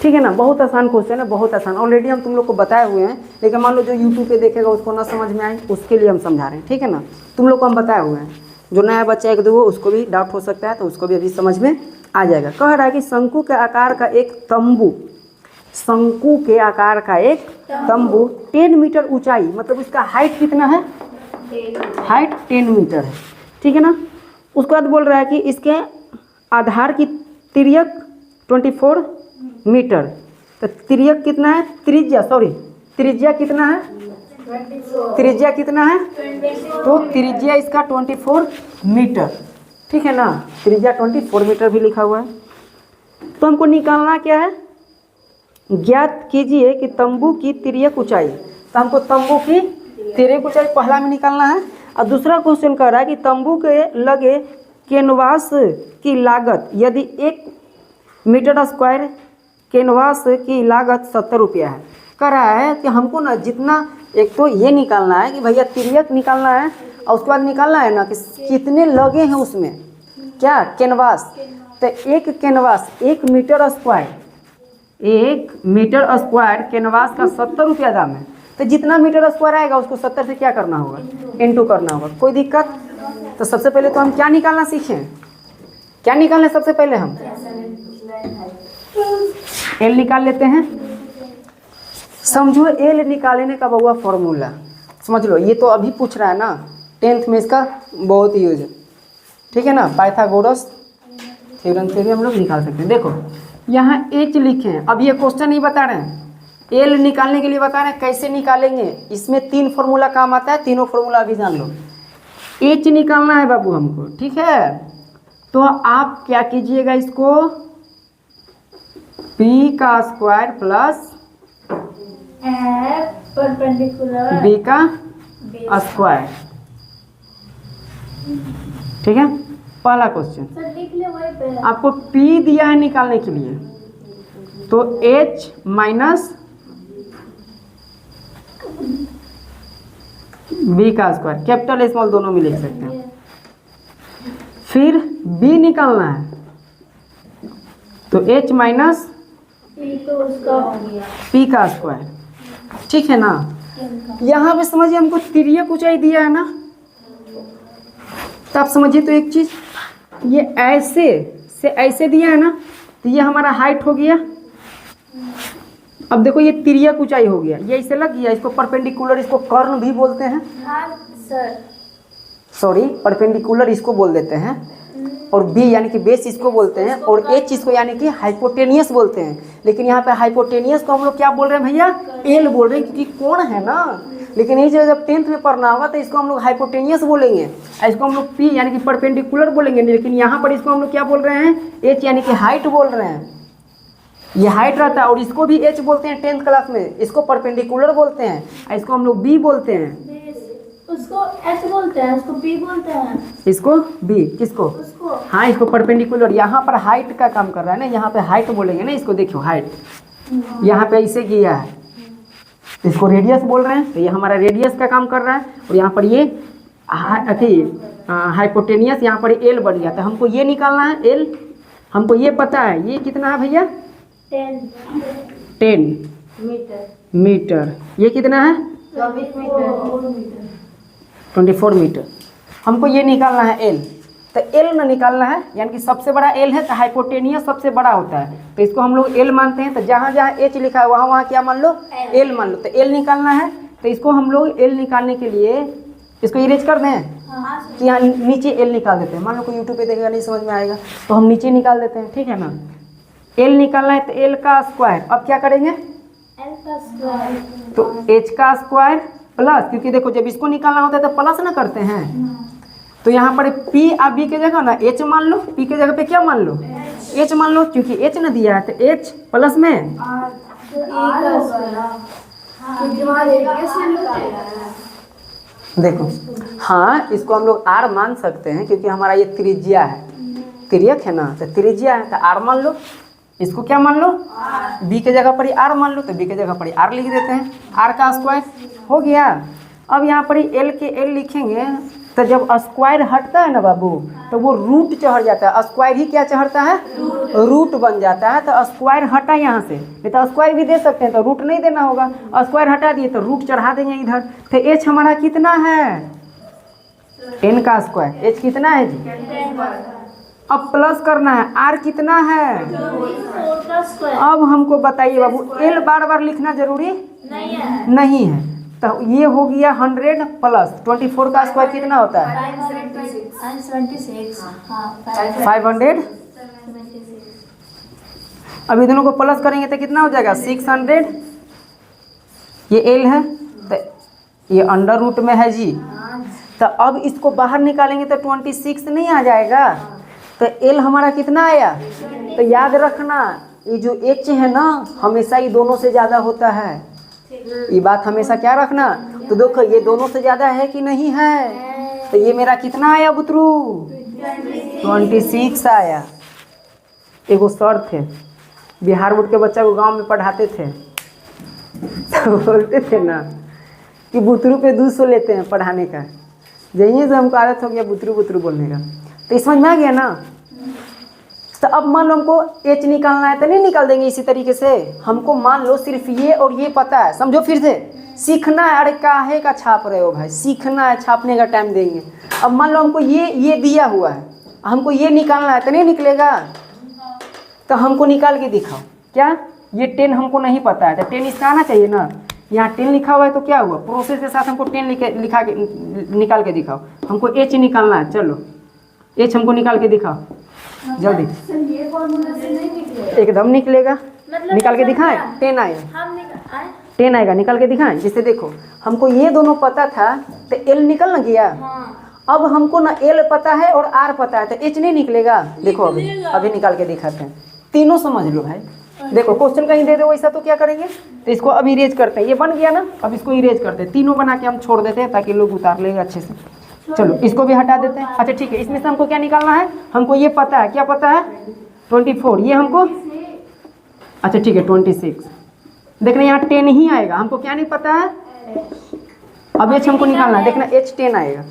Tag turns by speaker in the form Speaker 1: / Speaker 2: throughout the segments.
Speaker 1: ठीक है ना, बहुत आसान क्वेश्चन है, बहुत आसान, ऑलरेडी हम तुम लोग को बताए हुए हैं, लेकिन मान लो जो यूट्यूब पे देखेगा उसको ना समझ में आए, उसके लिए हम समझा रहे हैं। ठीक है ना, तुम लोग को हम बताए हुए हैं, जो नया बच्चा एक दो उसको भी डाउट हो सकता है तो उसको भी अभी समझ में आ जाएगा। कह रहा है कि शंकु के आकार का एक तंबू, शंकु के आकार का एक तंबू 10 मीटर ऊंचाई, मतलब उसका हाइट कितना है, हाइट 10 मीटर है। ठीक है ना, उसके बाद बोल रहा है कि इसके आधार की तिर्यक 24 मीटर, तो तिर्यक कितना है, त्रिज्या कितना है, त्रिज्या कितना है, तो त्रिज्या इसका 24 मीटर। ठीक है ना, त्रिज्या 24 मीटर भी लिखा हुआ है। तो हमको निकालना क्या है, ज्ञात कीजिए कि तंबू की तिर्यक ऊंचाई, तो हमको तंबू की तिर्यक ऊंचाई पहला में निकालना है। और दूसरा क्वेश्चन कह रहा है कि तंबू के लगे कैनवास की लागत, यदि 1 मीटर स्क्वायर कैनवास की लागत 70 रुपया है। कह रहा है कि हमको ना जितना, एक तो ये निकालना है कि भैया तिर्यक निकालना है, और उसके बाद निकालना है ना कि कितने लगे हैं उसमें, क्या कैनवास, तो एक canvas 1 meter square, 1 meter square canvas का 70 रुपया दाम है। तो जितना मीटर स्क्वायर आएगा उसको 70 से क्या करना होगा, इनटू करना होगा। कोई दिक्कत? तो सबसे पहले तो हम क्या निकालना सीखें, क्या निकालना सबसे पहले हम एल निकाल लेते हैं। समझो एल निकालने का बउआ फॉर्मूला समझ लो, ये तो अभी पूछ रहा है ना, 10th में इसका बहुत यूज है। ठीक है ना, पाइथागोरस थ्योरम से भी हम लोग निकाल सकते हैं। देखो यहाँ एच लिखे हैं, अब ये क्वेश्चन नहीं बता रहे हैं, एल निकालने के लिए बता रहे हैं कैसे निकालेंगे। इसमें 3 फॉर्मूला काम आता है, तीनों फॉर्मूला अभी जान लो। एच निकालना है बाबू हमको, ठीक है, तो आप क्या कीजिएगा, इसको पी का स्क्वायर प्लस बी का स्क्वायर। ठीक है, पहला क्वेश्चन आपको पी दिया है निकालने के लिए, तो एच माइनस बी का स्क्वायर, कैपिटल स्मॉल दोनों में लिख सकते हैं। फिर बी निकालना है, तो एच माइनस पी का स्क्वायर। ठीक है ना, यहाँ पे समझिए हमको तिर्यक ऊंचाई दिया है ना, तो आप समझिए तो एक चीज, ये ऐसे से ऐसे दिया है ना, तो ये हमारा हाइट हो गया। अब देखो ये तिर्यक ऊंचाई हो गया, ये ऐसे लग गया, इसको परपेंडिकुलर, इसको कर्ण भी बोलते हैं, सॉरी परपेंडिकुलर इसको बोल देते हैं, और बी यानी कि बेस इसको बोलते हैं, और एच इसको यानी कि हाइपोटेनियस बोलते हैं। लेकिन यहाँ पे हाइपोटेनियस को हम लोग क्या बोल रहे हैं भैया, एल बोल रहे हैं, क्योंकि कोण है ना। लेकिन ये जब 10th में पढ़ना होगा तो इसको हम लोग हाइपोटेनियस बोलेंगे, इसको हम लोग पी यानी कि परपेंडिकुलर बोलेंगे। लेकिन यहाँ पर इसको हम लोग क्या बोल रहे हैं, एच यानी कि हाइट बोल रहे हैं, ये हाइट रहता है। और इसको भी एच बोलते हैं 10th क्लास में, इसको परपेंडिकुलर बोलते हैं, इसको हम लोग बी बोलते हैं,
Speaker 2: उसको एच बोलते हैं, उसको बी बोलते हैं,
Speaker 1: इसको बी, किसको,
Speaker 2: उसको
Speaker 1: हाँ इसको परपेंडिकुलर। यहाँ पर हाइट का काम कर रहा है ना, यहाँ पे हाइट बोलेंगे ना इसको, देखो हाइट यहाँ पे ऐसे किया है, इसको रेडियस बोल रहे हैं, तो ये हमारा रेडियस का काम कर रहा है। और यहाँ पर ये हाइपोटेनियस, यहाँ पर एल बन गया, तो हमको ये निकालना है एल। हमको ये पता है ये कितना है भैया, 10 मीटर। ये कितना है 24 मीटर। हमको ये निकालना है एल, तो एल ना निकालना है, यानी कि सबसे बड़ा एल है, तो हाइपोटेनियस सबसे बड़ा होता है, तो इसको हम लोग एल मानते हैं। तो जहाँ जहाँ एच लिखा है वहाँ वहाँ क्या मान लो, एल मान लो। तो एल निकालना है, तो इसको हम लोग एल निकालने के लिए इसको इरेज कर दें कि यहाँ नीचे एल निकाल देते हैं। मान लो कोई यूट्यूब पे देखेगा नहीं समझ में आएगा तो हम नीचे निकाल देते हैं। ठीक है ना, एल निकालना है, तो एल का स्क्वायर। अब क्या करेंगे,
Speaker 2: एल का स्क्वायर,
Speaker 1: तो एच का स्क्वायर प्लस, क्योंकि देखो जब इसको निकालना होता है तो प्लस ना करते हैं, तो यहाँ पर पी और बी के जगह ना एच मान लो, पी के जगह पे क्या मान लो, एच मान लो, क्योंकि एच ना दिया है, तो एच प्लस में देखो, हाँ इसको हम लोग आर मान सकते हैं, क्योंकि हमारा ये त्रिज्या है, तिर्यक है ना, तो त्रिज्या है, तो आर मान लो। इसको क्या मान लो, बी के जगह पर ही आर मान लो, तो बी के जगह पर ही आर लिख देते हैं, आर का स्क्वायर हो गया। अब यहाँ पर ही एल के एल लिखेंगे, तो जब स्क्वायर हटता है ना बाबू, तो वो रूट चढ़ जाता है। स्क्वायर ही क्या चढ़ता है? रूट बन जाता है। तो स्क्वायर हटा यहाँ से, नहीं तो स्क्वायर भी दे सकते हैं, तो रूट नहीं देना होगा। स्क्वायर हटा दिए तो रूट चढ़ा देंगे इधर। तो एच हमारा कितना है? 10 का स्क्वायर। एच कितना है जी? अब प्लस करना है। आर कितना है?
Speaker 2: 4 का स्क्वायर
Speaker 1: अब हमको बताइए बाबू, एल बार बार लिखना जरूरी नहीं है। तो ये हो गया 100 प्लस 24 का स्क्वायर कितना होता है?
Speaker 2: 576 हाँ
Speaker 1: 500। अब इन दोनों को प्लस करेंगे तो कितना हो जाएगा? 600। ये एल है, तो ये अंडर रूट में है जी। तो अब इसको बाहर निकालेंगे तो 26 नहीं आ जाएगा? तो एल हमारा कितना आया? तो याद रखना, ये जो एच है ना, हमेशा ये दोनों से ज़्यादा होता है। ये बात हमेशा क्या रखना। तो देखो ये दोनों से ज़्यादा है कि नहीं है? तो ये मेरा कितना आया बुतरू? 26 आया। एगो सर थे, बिहार बोर्ड के बच्चा को गांव में पढ़ाते थे, तो बोलते थे ना कि बुतरू पे 200 लेते हैं पढ़ाने का। यहीं से हमको आदत हो गया बुतरू बुतरू बोलने का। तो इस समझ में आ गया ना? तो अब मान लो हमको एच निकालना है, तो नहीं निकाल देंगे इसी तरीके से। हमको मान लो सिर्फ ये और ये पता है, समझो फिर से सीखना है। अरे काहे का छाप रहे हो भाई, सीखना है, छापने का टाइम देंगे। अब मान लो हमको ये दिया हुआ है, हमको ये निकालना है, तो नहीं निकलेगा। तो हमको निकाल के दिखाओ। क्या ये 10 हमको नहीं पता है, तो 10 इसका आना चाहिए ना। यहाँ 10 लिखा हुआ है, तो क्या हुआ? प्रोसेस के साथ हमको 10 निकाल के दिखाओ। हमको एच निकालना है, चलो एच हमको निकाल के दिखाओ जल्दी।
Speaker 2: ये फॉर्मूला से नहीं निकलेगा,
Speaker 1: एकदम निकलेगा।
Speaker 2: मतलब
Speaker 1: निकाल के दिखाएं। 10 आएगा, 10 आएगा, निकाल के दिखाएं। जैसे देखो हमको ये दोनों पता था, तो एल निकल ना गया। अब हमको ना एल पता है और आर पता है, तो एच नहीं निकलेगा। देखो अभी निकाल के दिखाते हैं। तीनों समझ लो भाई। देखो क्वेश्चन कहीं दे दो वैसा, तो क्या करेंगे? तो इसको अब इरेज करते हैं। ये बन गया ना, अब इसको इरेज करते हैं। तीनों बना के हम छोड़ देते हैं ताकि लोग उतार लेंगे अच्छे से। चलो इसको भी हटा देते हैं। अच्छा ठीक है, इसमें से हमको क्या निकालना है? हमको ये पता है। क्या पता है? 24। ये हमको, अच्छा ठीक है 26। देखना यहाँ 10 ही आएगा। हमको क्या नहीं पता है? अब एच हमको निकालना है। देखना एच 10 आएगा।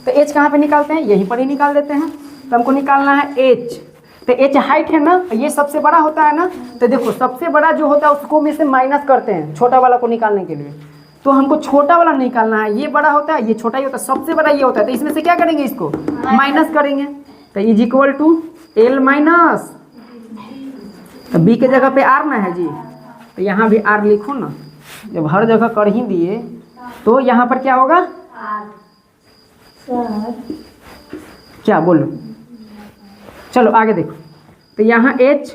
Speaker 1: तो एच कहाँ पे निकालते हैं? यहीं पर ही निकाल देते हैं। तो हमको निकालना है एच। तो एच हाइट है ना, ये सबसे बड़ा होता है ना। तो देखो सबसे बड़ा जो होता है उसको में से माइनस करते हैं छोटा वाला को निकालने के लिए। तो हमको छोटा वाला निकालना है। ये बड़ा होता है, ये छोटा ही होता है, सबसे बड़ा ये होता है। तो इसमें से क्या करेंगे? इसको माइनस करेंगे। तो is equal to L minus, तो बी के जगह पे आर ना है जी, तो यहाँ भी आर लिखो ना। जब हर जगह कर ही दिए तो यहाँ पर क्या होगा? क्या बोलो? चलो आगे देखो। तो यहाँ एच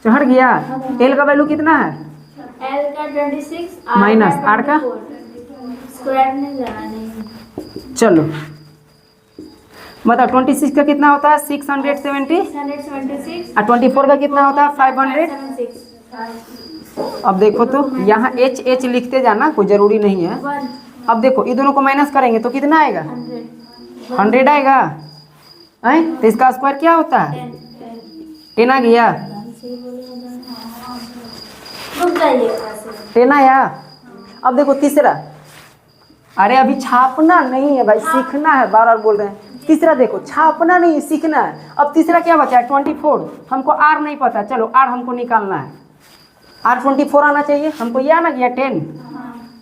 Speaker 1: चढ़ गया। एल का वैल्यू कितना है?
Speaker 2: एल का 26
Speaker 1: माइनस आर का
Speaker 2: स्क्वायर नहीं जाना नहीं।
Speaker 1: चलो मतलब 26 का कितना होता है? 670।
Speaker 2: 676
Speaker 1: और 24 का कितना होता है? 500।
Speaker 2: 576
Speaker 1: अब देखो तो यहाँ एच एच लिखते जाना, कोई ज़रूरी नहीं है।
Speaker 2: 1
Speaker 1: अब देखो ये दोनों को माइनस करेंगे तो कितना आएगा?
Speaker 2: 100
Speaker 1: 100 आएगा। हैं? तो इसका स्क्वायर क्या होता है? 10 आ गया।
Speaker 2: रुक जाइए
Speaker 1: 10 आया। अब देखो तीसरा, अरे अभी छापना नहीं है भाई, सीखना है। बार बार बोल रहे हैं। तीसरा देखो, छापना नहीं, सीखना है। अब तीसरा क्या बचा है? 24। हमको आर नहीं पता, चलो आर हमको निकालना है। आर 24 आना चाहिए। हमको ये आना गया 10।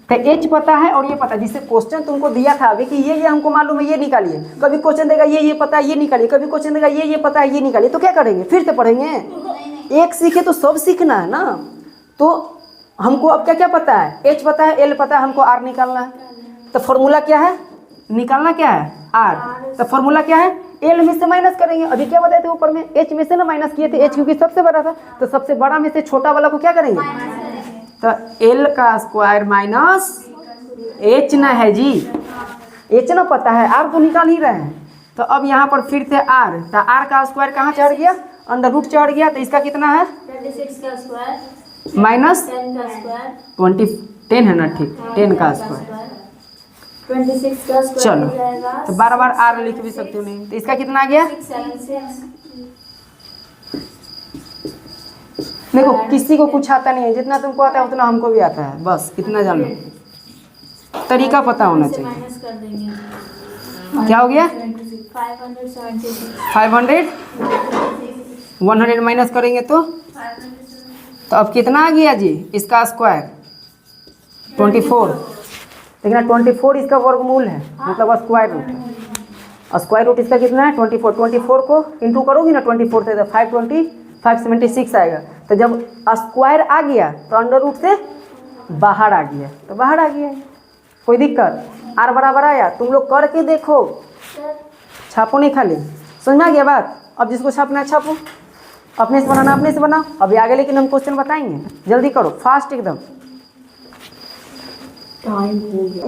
Speaker 1: तो एच पता है और ये पता है। जिससे क्वेश्चन तुमको दिया था अभी कि ये हमको मालूम है, ये निकालिए। कभी क्वेश्चन देगा ये पता है, ये निकालिए। कभी क्वेश्चन देगा ये पता है, ये निकालिए। तो क्या करेंगे? फिर से पढ़ेंगे। एक सीखे तो सब सीखना है ना। तो हमको अब क्या क्या पता है? एच पता है, एल पता है, हमको आर निकालना है। तो फॉर्मूला क्या है? निकालना क्या है? आर। तो फॉर्मूला क्या है? एल में से माइनस करेंगे। अभी क्या बताए थे ऊपर में? एच में से ना माइनस किए थे। एच क्योंकि सबसे बड़ा था, तो सबसे बड़ा में से छोटा वाला को क्या करेंगे? तो एल का स्क्वायर माइनस एच ना है जी। एच ना पता है, आर तो निकाल ही रहे हैं। तो अब यहाँ पर फिर से आर। तो आर का स्क्वायर कहाँ चढ़ गया? अंडर रूट चढ़ गया। तो इसका कितना है?
Speaker 2: 26 का स्क्वायर
Speaker 1: माइनस
Speaker 2: 10 का स्क्वायर
Speaker 1: 10 है ना, ठीक 10 का स्क्वायर।
Speaker 2: 26 का स्क्वायर
Speaker 1: चलो
Speaker 2: हो जाएगा।
Speaker 1: तो बार बार आर लिख भी सकते हो नहीं। तो इसका कितना आ गया?
Speaker 2: 676
Speaker 1: देखो किसी को कुछ आता नहीं है, जितना तुमको आता है उतना हमको भी आता है। बस इतना जान लो, तरीका पता होना चाहिए।
Speaker 2: माइनस कर देंगे।
Speaker 1: क्या हो गया 500 100 माइनस करेंगे तो अब कितना आ गया जी इसका स्क्वायर 24। देखना 24 इसका वर्गमूल है मतलब स्क्वायर रूट है। स्क्वायर रूट इसका कितना है 24 को इंटू करोगी ना 24 से तो 576 आएगा। तो जब स्क्वायर आ गया तो अंडर रूट से बाहर आ गया तो बाहर आ गया। कोई दिक्कत? आर बराबर आया? तुम लोग करके देखो, छापो नहीं खाली। समझ में आ गया बात? अब जिसको छापना है छापो, अपने से बनाना अपने से बनाओ। अभी आगे लेकिन हम क्वेश्चन बताएंगे, जल्दी करो फास्ट एकदम।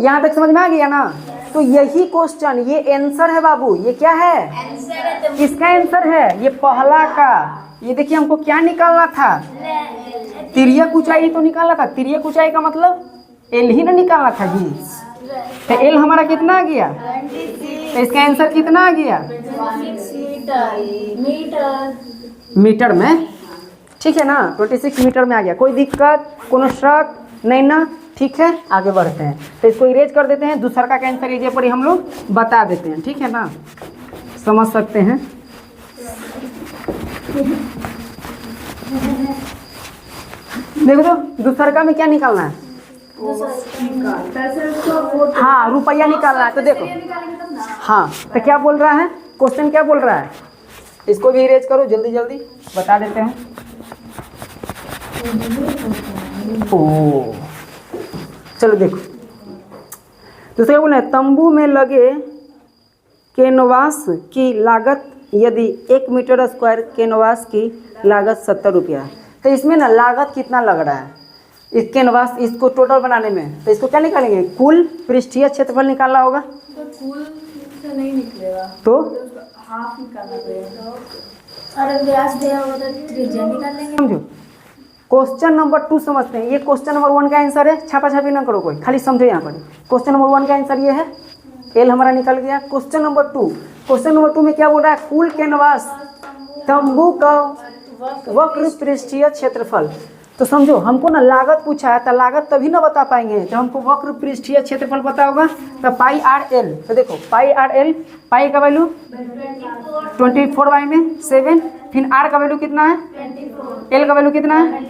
Speaker 1: यहाँ तक समझ में आ गया ना? तो यही क्वेश्चन, ये आंसर है बाबू। ये क्या है? किसका आंसर है? ये पहला का। ये देखिए हमको क्या निकालना था, तिर्यक ऊंचाई तो निकालना था। तिर्यक ऊंचाई का मतलब एल ही ना निकालना था जी। तो एल हमारा कितना आ गया? तो इसका आंसर कितना आ गया? मीटर में, ठीक है ना? 26 मीटर में आ गया। कोई दिक्कत, कोनो शक नहीं ना? ठीक है, आगे बढ़ते हैं। तो इसको इरेज कर देते हैं, दूसरा का आंसर इजे पर ही हम लोग बता देते हैं, ठीक है ना? समझ सकते हैं। देखो तो दूसरा में क्या निकालना है? हाँ, रुपया निकालना है। तो देखो, हाँ, तो क्या बोल रहा है क्वेश्चन? क्या बोल रहा है? इसको भी इरेज करो जल्दी जल्दी, बता देते हैं। ओ चलो देखो, तो क्या बोला है? तंबू में लगे कैनवास की लागत, यदि 1 मीटर स्क्वायर कैनवास की लागत 70 रुपया है। तो इसमें ना लागत कितना लग रहा है इस कैनवास, इसको टोटल बनाने में? तो इसको क्या निकालेंगे? कुल पृष्ठीय क्षेत्रफल निकालना होगा।
Speaker 2: तो कुल से नहीं निकलेगा,
Speaker 1: तो
Speaker 2: हाफ निकालना पड़ेगा। अरे व्यास दिया होगा तो त्रिज्या निकाल लेंगे।
Speaker 1: समझो, क्वेश्चन नंबर 2 समझते हैं। ये क्वेश्चन नंबर 1 का आंसर है, छापा छापी ना करो कोई, खाली समझो। यहाँ पर क्वेश्चन नंबर 1 का आंसर ये है, एल हमारा निकल गया। क्वेश्चन नंबर 2 में क्या बोल रहा है? कुल कैनवास तंबू का वक्र पृष्ठीय क्षेत्रफल। तो समझो, हमको ना लागत पूछा है, तो लागत तभी ना बता पाएंगे जब हमको वक्र पृष्ठीय क्षेत्रफल पता होगा। तो पाई आर एल, तो देखो पाई आर एल, पाई का वैल्यू 24 बाई में 7, फिर आर का वैल्यू कितना है, एल का वैल्यू कितना है।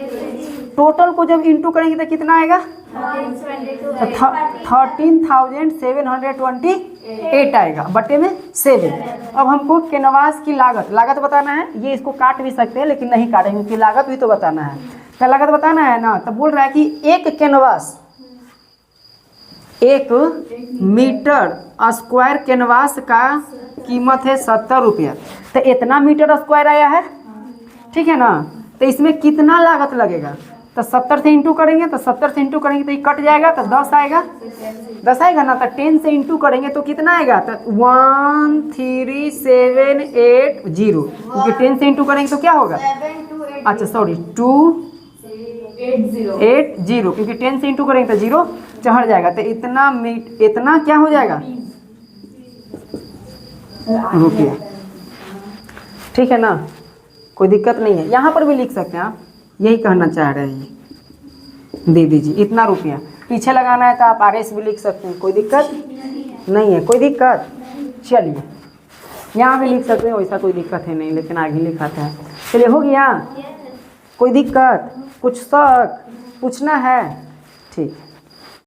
Speaker 1: टोटल को जब इंटू करेंगे तो कितना आएगा? 13,728 आएगा बटे में 7। अब हमको कैनवास की लागत बताना है। ये इसको काट भी सकते हैं लेकिन नहीं काटेंगे क्योंकि लागत भी तो बताना है। क्या लागत बताना है ना? तो बोल रहा है कि एक कैनवास, 1 मीटर स्क्वायर कैनवास का कीमत है 70 रुपया। तो इतना मीटर स्क्वायर आया है, ठीक है ना? तो इसमें कितना लागत लगेगा? तो 70 से इंटू करेंगे, तो 70 से इंटू करेंगे तो ये कट जाएगा, तो 10 आएगा। 10 आएगा ना? तो 10 से इंटू करेंगे तो कितना आएगा? तो 13780, क्योंकि 10 से इंटू करेंगे तो क्या होगा? अच्छा सॉरी 280, क्योंकि 10 से इंटू करेंगे तो 0 चढ़ जाएगा। तो इतना क्या हो जाएगा? रुपया, ठीक है ना? कोई दिक्कत नहीं है। यहाँ पर भी लिख सकते हैं आप, यही कहना चाह रहे हैं। दे दीजिए इतना रुपया। पीछे लगाना है तो आप आर एस भी लिख सकते हैं, कोई दिक्कत नहीं है। कोई दिक्कत? चलिए यहाँ भी लिख सकते हैं, वैसा कोई दिक्कत है नहीं, लेकिन आगे लिखा था। चलिए हो गया? कोई दिक्कत, कुछ शक पूछना है? ठीक।